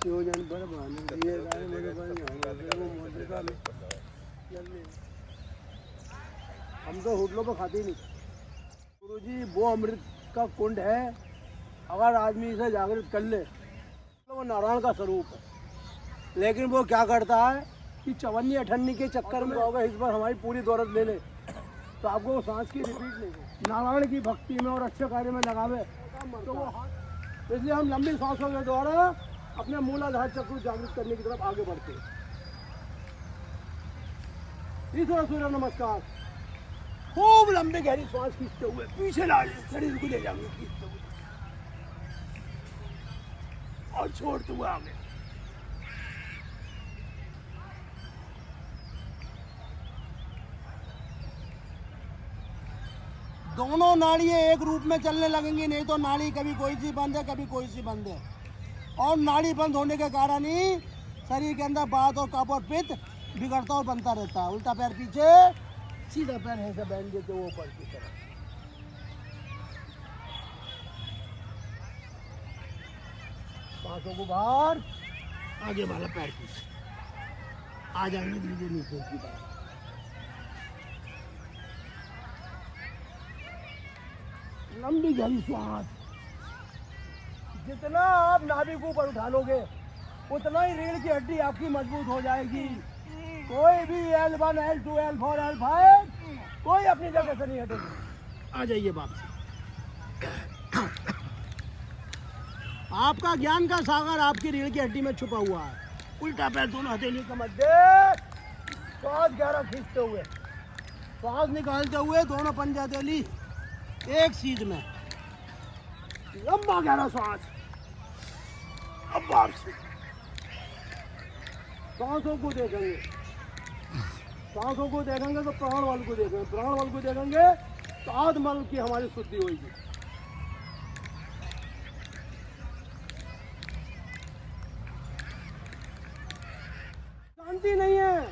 योजन पर भाने दिए गए मेरे पर वो मोदिका में हम तो होटलों पर खाते ही नहीं। गुरुजी वो अमृत का कुंड है, अगर आदमी इसे जागृत कर ले तो वो नारायण का स्वरूप है। लेकिन वो क्या करता है कि चवन्नी अठन्नी के चक्कर में होगा, इस पर हमारी पूरी दौलत ले ले तो आपको सांस की रिपीट नहीं है। नारायण की भक्ति में और अच्छे कार्य में लगावे तो वो हाथ, इसलिए हम लंबी सांसों के द्वारा अपने मूलाधार चक्र जागृत करने की तरफ आगे बढ़ते हैं। ईश्वर सूर्य नमस्कार। खूब लंबी गहरी सांस खींचते हुए पीछे ला शरीर को ले जाएंगे, खींचते हुए और छोड़ते हुए आगे। दोनों नाड़ियाँ एक रूप में चलने लगेंगी, नहीं तो नाड़ी कभी कोई सी बंद है कभी कोई सी बंद है। और नाड़ी बंद होने के कारण ही शरीर के अंदर बात और कफ और पित्त बिगड़ता और बनता रहता है। उल्टा पैर पीछे, सीधा पैर ऐसे बैठ देते वो ऊपर की तरफ। पांचों को बाहर, आगे वाला पैर पीछे आ जाएंगे धीरे नीचे की तरफ। लंबी गहरी सांस। जितना आप नाभि को ऊपर उठा लोगे उतना ही रीढ़ की हड्डी आपकी मजबूत हो जाएगी। कोई भी L1, L2, L4, L5 कोई अपनी जगह से नहीं हटेगी। आ जाइए बाप से। आपका ज्ञान का सागर आपकी रीढ़ की हड्डी में छुपा हुआ है। उल्टा पैर दोनों हथेली के मध्य, सांस गहरा खींचते हुए, सांस निकालते हुए दोनों पंजे हथेली एक सीध में, लंबा गहरा सांस। अब बाप से सांसों को देखेंगे, सांसों को देखेंगे तो प्राण वाल को देखेंगे, प्राण वाल को देखेंगे तो आत्मल की हमारी शुद्धि होगी। शांति नहीं है।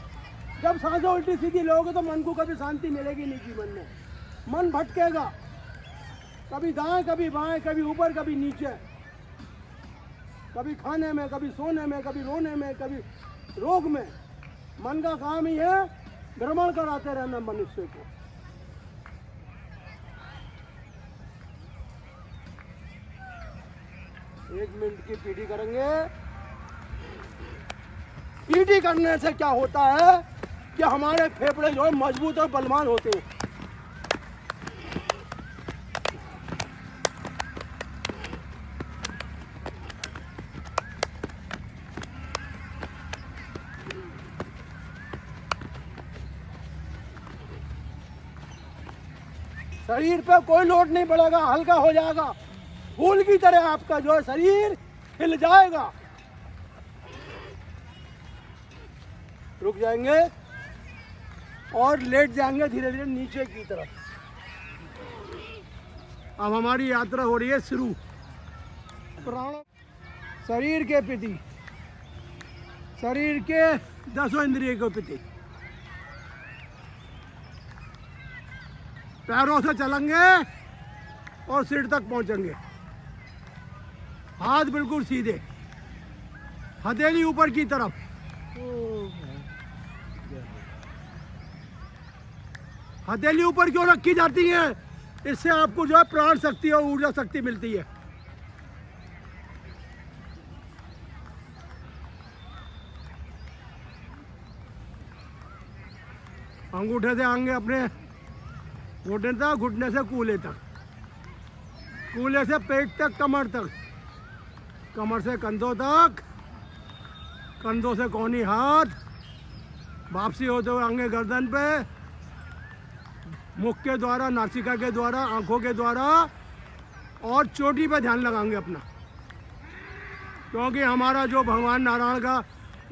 जब सांसें उल्टी सीधी लोगे तो मन को कभी शांति मिलेगी नहीं जीवन में। मन भटकेगा, कभी दाएं कभी बाएं, कभी ऊपर कभी नीचे, कभी खाने में कभी सोने में, कभी रोने में कभी रोग में। मन का काम ही है भ्रमण कराते रहना मनुष्य को। एक मिनट की पीटी करेंगे। पीटी करने से क्या होता है कि हमारे फेफड़े जो है मजबूत और बलवान होते हैं। शरीर पे कोई लोड नहीं पड़ेगा, हल्का हो जाएगा। फूल की तरह आपका जो है शरीर हिल जाएगा। रुक जाएंगे और लेट जाएंगे धीरे धीरे नीचे की तरफ। अब हमारी यात्रा हो रही है शुरू। प्राण शरीर के प्रति, शरीर के 10 इंद्रिय के प्रति। पैरों से चलेंगे और सिर तक पहुंचेंगे। हाथ बिल्कुल सीधे, हथेली ऊपर की तरफ। हथेली ऊपर क्यों रखी जाती है? इससे आपको जो है प्राण शक्ति और ऊर्जा शक्ति मिलती है। अंगूठे से आएंगे अपने घुटने तक, घुटने से कूल्हे तक, कूल्हे से पेट तक, कमर तक, कमर से कंधों तक, कंधों से कोहनी हाथ, वापसी होते हुए आगे गर्दन पे, मुख के द्वारा, नासिका के द्वारा, आंखों के द्वारा और चोटी पे ध्यान लगाएंगे अपना। क्योंकि हमारा जो भगवान नारायण का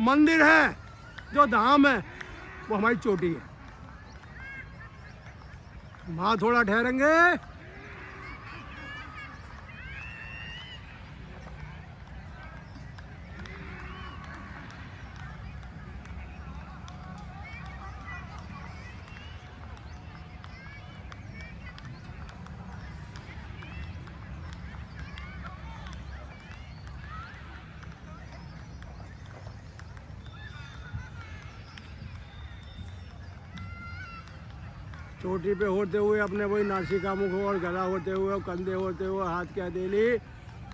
मंदिर है, जो धाम है, वो हमारी चोटी है। वहाँ थोड़ा ठहरेंगे। चोटी पे होते हुए अपने वही नासिका मुख और गला होते हुए, कंधे होते हुए, हाथ की हथेली,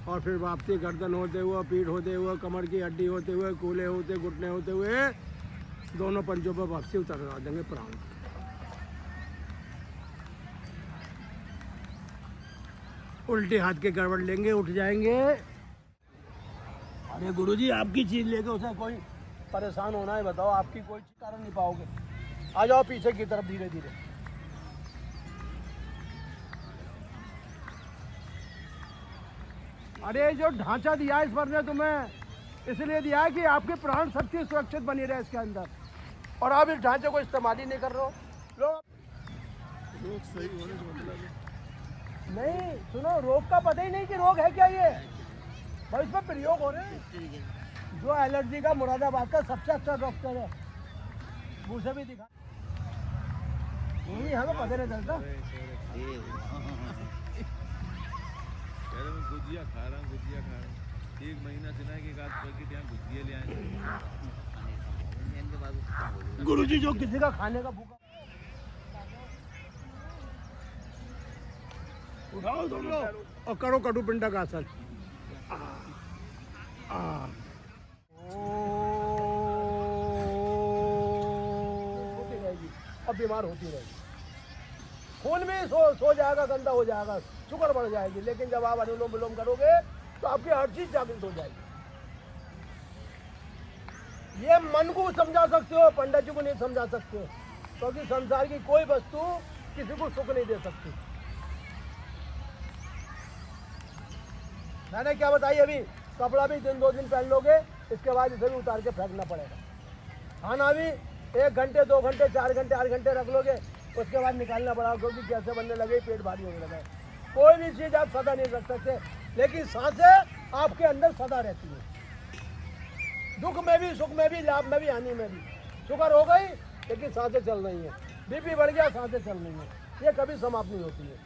और फिर वापसी गर्दन होते हुए, पीठ होते हुए, कमर की हड्डी होते हुए, कूल्हे होते, घुटने होते हुए, दोनों पंजों पर वापसी उतरवा देंगे प्राण। उल्टे हाथ के गड़बड़ लेंगे, उठ जाएंगे। अरे गुरुजी, आपकी चीज लेके उसे कोई परेशान होना है बताओ, आपकी कोई कारण नहीं पाओगे। आ जाओ पीछे की तरफ धीरे धीरे। अरे जो ढांचा दिया है ईश्वर ने तुम्हें, इसलिए दिया है कि आपके प्राण शक्ति सुरक्षित बनी रहे इसके अंदर, और आप इस ढांचे को इस्तेमाल ही नहीं कर रहे हो। रोग सही होने का मतलब नहीं, सुनो, रोग का पता ही नहीं कि रोग है क्या ये, भाई इसमें प्रयोग हो रहे हैं। जो एलर्जी का मुरादाबाद का सबसे अच्छा डॉक्टर है, मुझे भी दिखा, हमें पता नहीं चलता। गुजिया खा रहा हूँ, गुजिया खा रहा हूँ। 1 महीना से ना कि एक आध पैकेट यहाँ गुजिया ले आए। गुरुजी, जो किसी का खाने का भूखा, उठाओ तुम लोग और करो कटु पिंडा का आसन। होती रहेगी, अब बीमार होती रहेगी, खून में सो जाएगा, गंदा हो जाएगा, शुगर बढ़ जाएगी, लेकिन जब आप अनुलोम विलोम करोगे तो आपकी हर चीज जागृत हो जाएगी। ये मन को समझा सकते हो, पंडित जी को नहीं समझा सकते हो, क्योंकि संसार की कोई वस्तु किसी को सुख नहीं दे सकती। मैंने क्या बताई अभी, कपड़ा भी 1-2 दिन पहन लोगे, इसके बाद इसे भी उतार के फेंकना पड़ेगा। खाना भी 1 घंटे, 2 घंटे, 4 घंटे, 8 घंटे रख लोगे, उसके बाद निकालना पड़ा, क्योंकि कैसे बनने लगे, पेट भारी होने लगा। कोई भी चीज़ आप सदा नहीं रख सकते, लेकिन सांसें आपके अंदर सदा रहती है, दुख में भी, सुख में भी, लाभ में भी, हानि में भी। शुगर हो गई लेकिन सांसें चल रही हैं, बीपी बढ़ गया, सांसें चल रही हैं, ये कभी समाप्त नहीं होती है।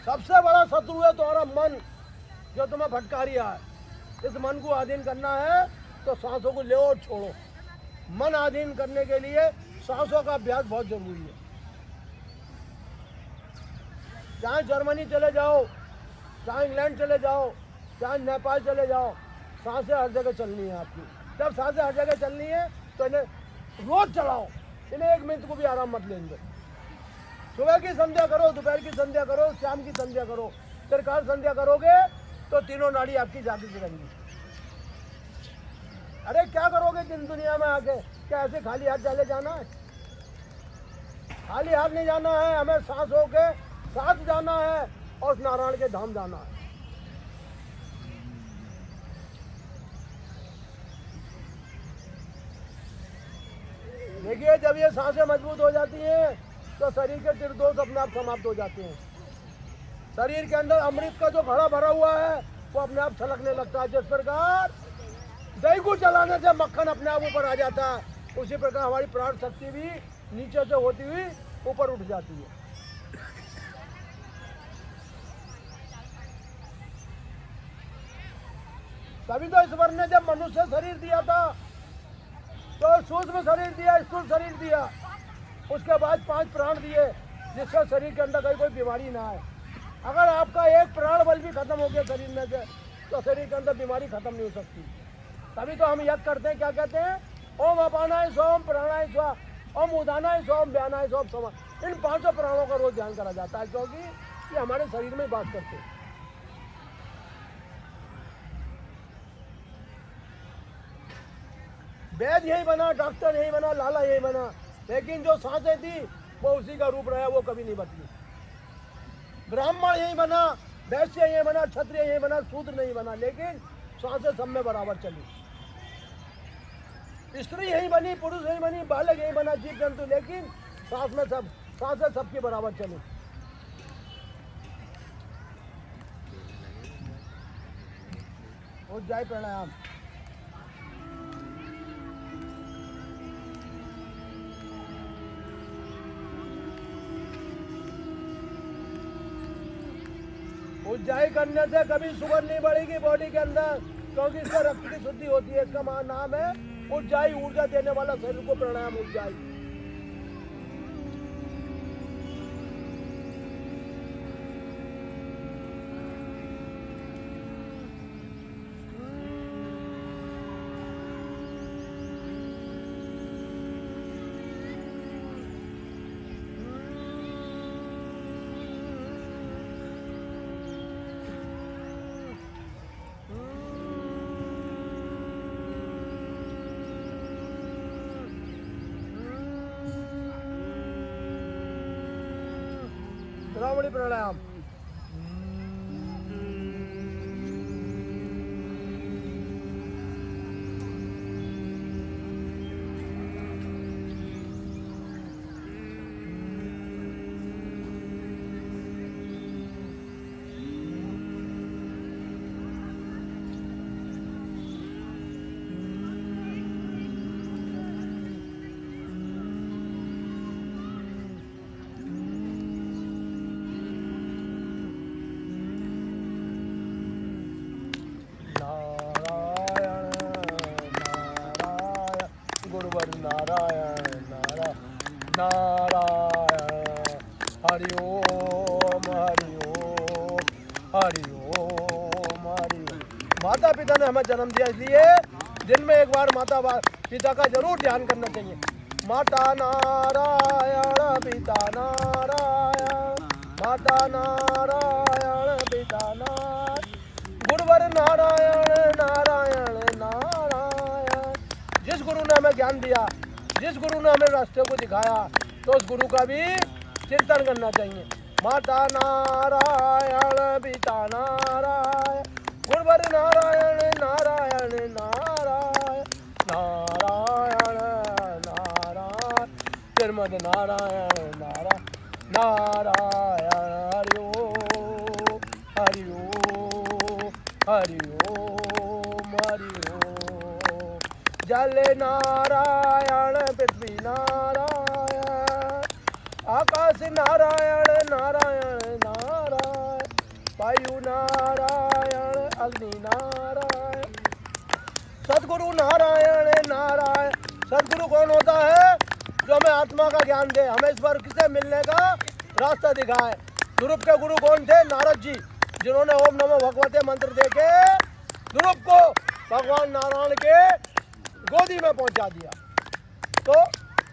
सबसे बड़ा शत्रु है तुम्हारा मन, जो तुम्हें भटका रहा है। इस मन को अधीन करना है तो सांसों को ले और छोड़ो। मन अधीन करने के लिए सांसों का अभ्यास बहुत जरूरी है। चाहे जर्मनी चले जाओ, चाहे इंग्लैंड चले जाओ, चाहे नेपाल चले जाओ, सांसें हर जगह चलनी है आपकी। जब सांसें हर जगह चलनी है तो इन्हें रोज चलाओ, इन्हें 1 मिनट को भी आराम मत लेंगे। सुबह की संध्या करो, दोपहर की संध्या करो, शाम की संध्या करो, त्रिकाल संध्या करोगे तो तीनों नाड़ी आपकी जागृत रहेंगी। अरे क्या करोगे दिन दुनिया में आके, क्या ऐसे खाली हाथ चले जाना है? खाली हाथ नहीं जाना है, हमें सांस होके साथ जाना है और नारायण के धाम जाना है। देखिए, जब ये सांसें मजबूत हो जाती हैं तो शरीर के त्रिदोष अपने आप समाप्त हो जाते हैं। शरीर के अंदर अमृत का जो घड़ा भरा हुआ है वो अपने आप छलकने लगता है। जिस प्रकार दही को चलाने से मक्खन अपने आप ऊपर आ जाता है, उसी प्रकार हमारी प्राण शक्ति भी नीचे से होती हुई ऊपर उठ जाती है। तभी तो ईश्वर ने जब मनुष्य शरीर दिया था तो सूक्ष्म शरीर दिया, स्थूल शरीर दिया, उसके बाद 5 प्राण दिए, जिससे शरीर के अंदर कोई बीमारी ना आए। अगर आपका एक प्राण बल भी खत्म हो गया शरीर में से तो शरीर के अंदर बीमारी खत्म नहीं हो सकती। तभी तो हम यज्ञ करते हैं, क्या कहते हैं, ओम अपानाय सोम प्राणाय स्वा, ओम उदानाय सोम व्यानाय सोम समा। इन 5 प्राणों का रोज ध्यान करा जाता है, क्योंकि ये हमारे शरीर में बात करते हैं। वैद यही बना, डॉक्टर यही बना, लाला यही बना, लेकिन जो सांसें थी वो उसी का रूप रहा, वो कभी नहीं बदली। ब्राह्मण यही बना, वैश्य यही बना, क्षत्रिय यही बना, शूद्र नहीं बना, लेकिन सांसें सब में बराबर चली। स्त्री यही बनी, पुरुष यही बनी, बालक यही बना, जीव जंतु, लेकिन सांस में सब, सांसें सबकी बराबर चली। हो जाए प्राणायाम। उज्जाई करने से कभी शुगर नहीं बढ़ेगी बॉडी के अंदर, क्योंकि इसका रक्त की शुद्धि होती है। इसका नाम है उज्जाई, ऊर्जा देने वाला शरीर को प्राणायाम उज्जाई। रावणी प्राणायाम। गुरुवर नारायण नारायण नारायण, हरि ओम हरि ओम हरि ओम हरि ओम। माता पिता ने हमें जन्म दिया, इसलिए दिन में एक बार माता पिता का जरूर ध्यान करना चाहिए। माता नारायण पिता नारायण, माता नारायण पिता नारायण, गुरुवर नारायण नारायण नारायण। जिस गुरु ने हमें ज्ञान दिया, जिस गुरु ने हमें रास्ते को दिखाया, तो उस गुरु का भी चिंतन करना चाहिए। माता नारायण पिता नारायण, गुरुवर नारायण नारायण नारायण नारायण नारायण, श्रीमद नारायण नारायण नारायण, हरि ओम हरि ओम हरि ओम हरि ओम। जल नारायण पृथ्वी नारायण, आकाश नारायण नारायण नारायण, वायु नारायण अग्नि नारायण, सदगुरु नारायण नारायण। सदगुरु कौन होता है? जो हमें आत्मा का ज्ञान दे, हमें इस वर्ग से मिलने का रास्ता दिखाए। ध्रुव के गुरु कौन थे? नारद जी, जिन्होंने ओम नमो भगवते मंत्र देके ध्रुव को भगवान नारायण के गोदी में पहुंचा दिया। तो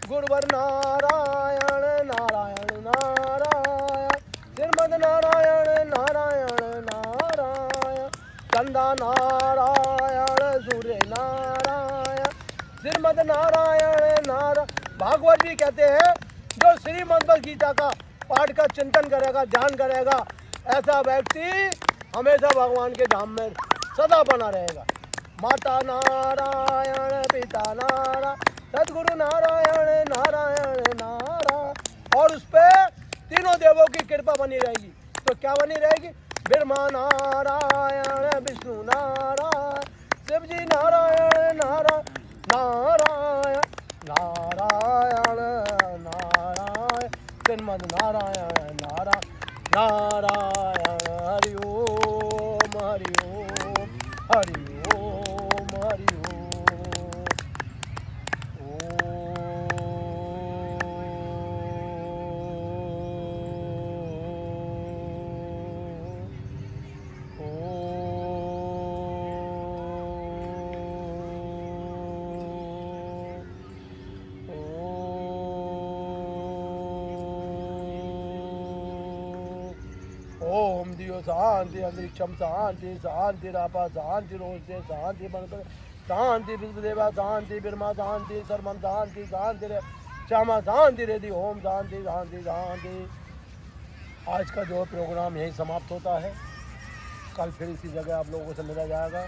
गुरुवर नारायण नारायण नारायण, श्रीमद नारायण नारायण नारायण, चंदा नारायण सूर्य नारायण, श्रीमद नारायण नारायण। भागवत भी कहते हैं, जो श्रीमद भगवद गीता का पाठ का चिंतन करेगा, ध्यान करेगा, ऐसा व्यक्ति हमेशा भगवान के धाम में सदा बना रहेगा। माता नारायण पिता नारायण, सदगुरु नारायण नारायण नारायण, और उस पर तीनों देवों की कृपा बनी रहेगी। तो क्या बनी रहेगी? ब्रह्मा नारायण, विष्णु नारायण, शिव जी नारायण नारायण नारायण नारायण नारायण, श्रीमद नारायण नारायण नारायण, हरि ओम हरि ओम हरि ओम हरि ओम दियो शांति, अंतरिक्षम शांति, शांति रापा शांति, रोषे शांति, बनकर शांति, विश्वदेवा शांति, ब्रह्मा शांति, सर्वम शांति, शांति रे श्यामा शांति रेदी, ओम शांति शांति शांति। आज का जो प्रोग्राम यही समाप्त होता है। कल फिर इसी जगह आप लोगों से मिला जाएगा।